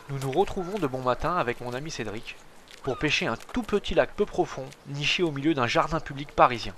Nous nous retrouvons de bon matin avec mon ami Cédric pour pêcher un tout petit lac peu profond niché au milieu d'un jardin public parisien.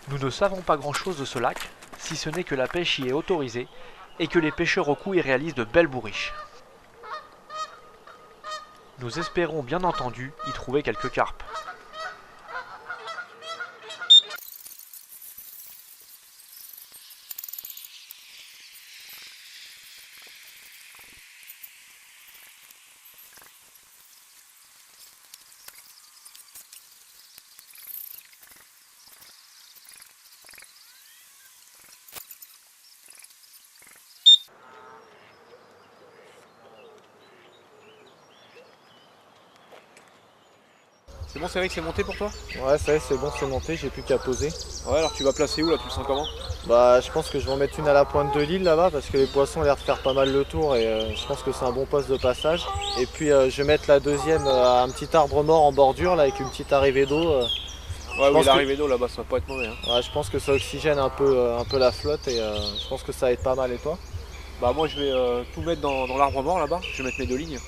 Nous ne savons pas grand chose de ce lac, si ce n'est que la pêche y est autorisée et que les pêcheurs au cou y réalisent de belles bourriches. Nous espérons bien entendu y trouver quelques carpes. C'est bon, c'est vrai que c'est monté pour toi? Ouais, ça y est, c'est bon, c'est monté, j'ai plus qu'à poser. Ouais, alors tu vas placer où là? Tu le sens comment? Bah, je pense que je vais en mettre une à la pointe de l'île là-bas parce que les poissons ont l'air de faire pas mal le tour et je pense que c'est un bon poste de passage. Et puis je vais mettre la deuxième à un petit arbre mort en bordure là avec une petite arrivée d'eau. Ouais, oui, pense que- l'arrivée d'eau là-bas, ça va pas être mauvais. Hein. Ouais, je pense que ça oxygène un peu la flotte et je pense que ça va être pas mal. Et toi? Bah, moi je vais tout mettre dans l'arbre mort là-bas. Je vais mettre mes deux lignes.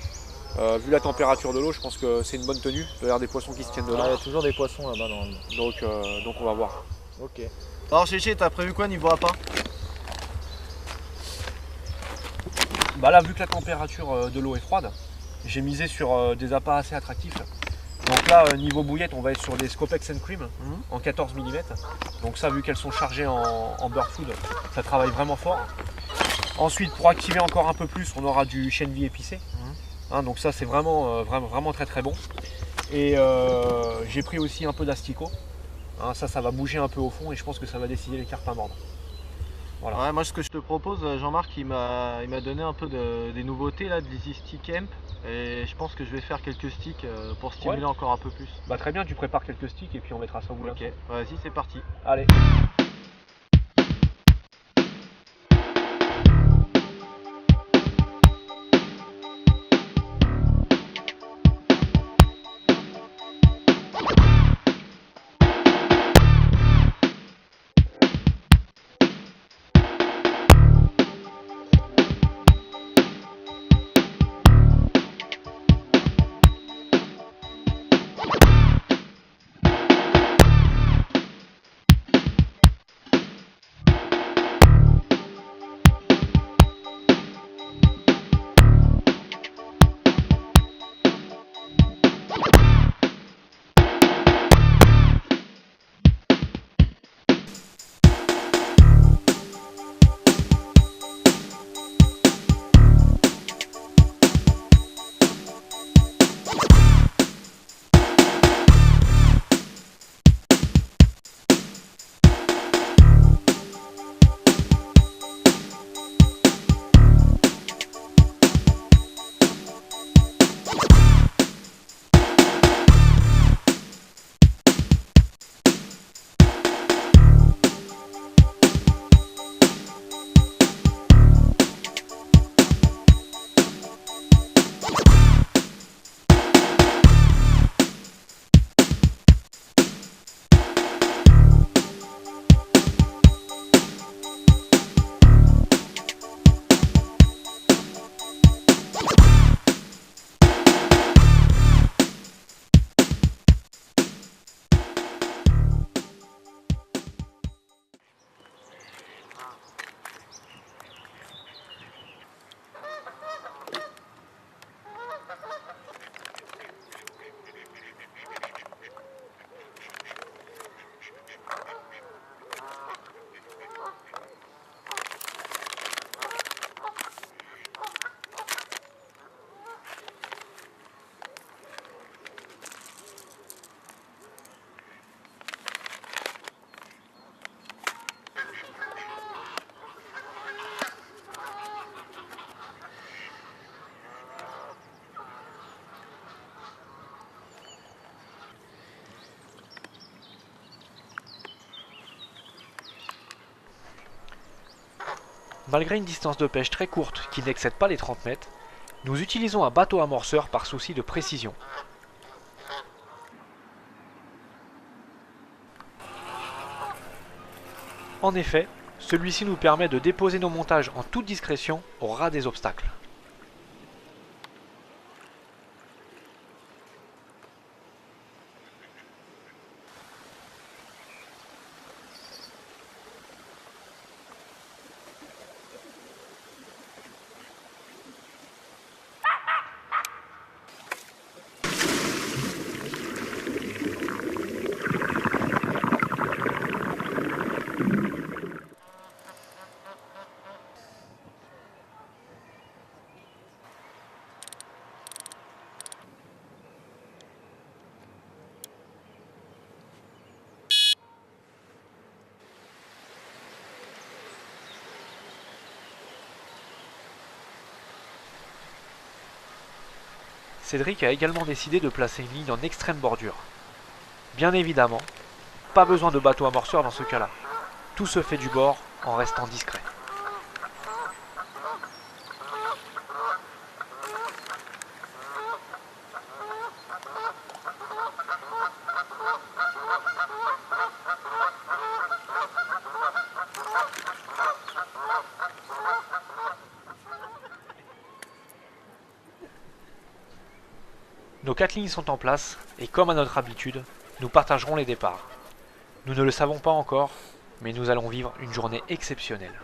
Vu la température de l'eau, je pense que c'est une bonne tenue. Il y a des poissons qui se tiennent Ouais, dedans. il y a toujours des poissons là-bas normalement. Donc on va voir. Ok. Alors Gégé, t'as prévu quoi niveau appât? Bah là, vu que la température de l'eau est froide, j'ai misé sur des appâts assez attractifs. Donc là, niveau bouillette, on va être sur des Scopex Cream en 14 mm. Donc ça, vu qu'elles sont chargées en beurre food, ça travaille vraiment fort. Ensuite, pour activer encore un peu plus, on aura du chène vie épicé. Hein, donc ça, c'est vraiment très très bon. Et j'ai pris aussi un peu d'asticot. Hein, ça va bouger un peu au fond et je pense que ça va décider les carpes à mordre. Voilà. Ouais, moi ce que je te propose, Jean-Marc, il m'a donné un peu des nouveautés là, de l'Easy Stick Hemp. Et je pense que je vais faire quelques sticks pour stimuler encore un peu plus. Bah très bien, tu prépares quelques sticks et puis on mettra ça au bout. Ok, vas-y, c'est parti. Allez. Malgré une distance de pêche très courte qui n'excède pas les 30 mètres, nous utilisons un bateau amorceur par souci de précision. En effet, Celui-ci nous permet de déposer nos montages en toute discrétion au ras des obstacles. Cédric a également décidé de placer une ligne en extrême bordure. Bien évidemment, pas besoin de bateau amorceur dans ce cas-là. Tout se fait du bord en restant discret. Nos 4 lignes sont en place et comme à notre habitude, nous partagerons les départs. Nous ne le savons pas encore, mais nous allons vivre une journée exceptionnelle.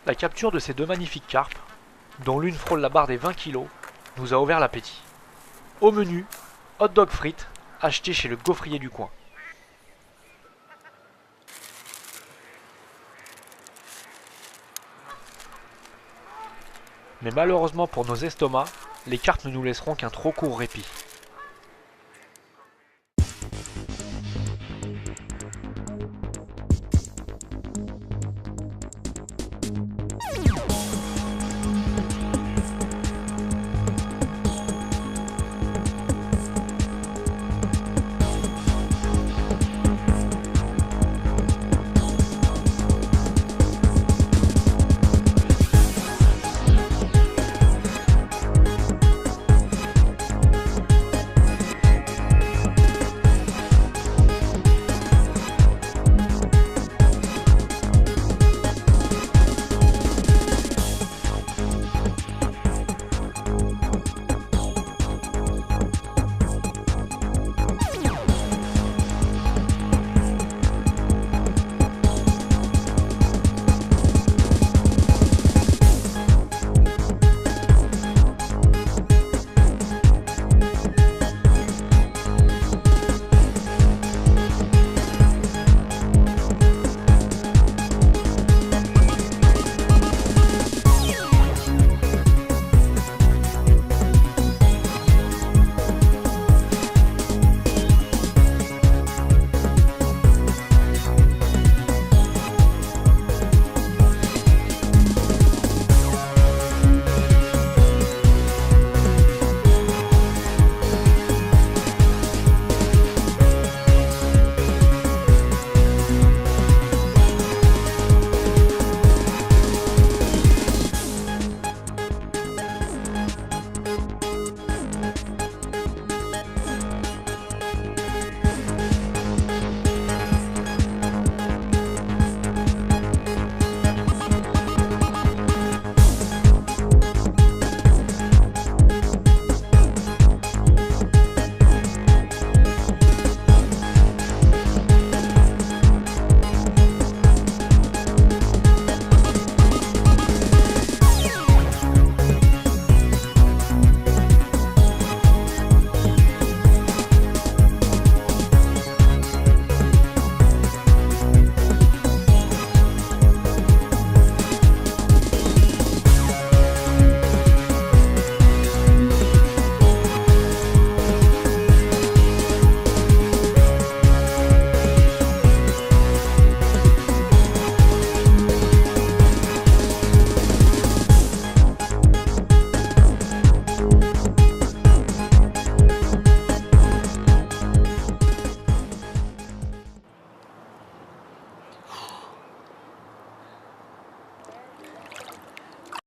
La capture de ces deux magnifiques carpes, dont l'une frôle la barre des 20 kg, nous a ouvert l'appétit. Au menu, hot dog frites, acheté chez le gaufrier du coin. Mais malheureusement pour nos estomacs, les carpes ne nous laisseront qu'un trop court répit.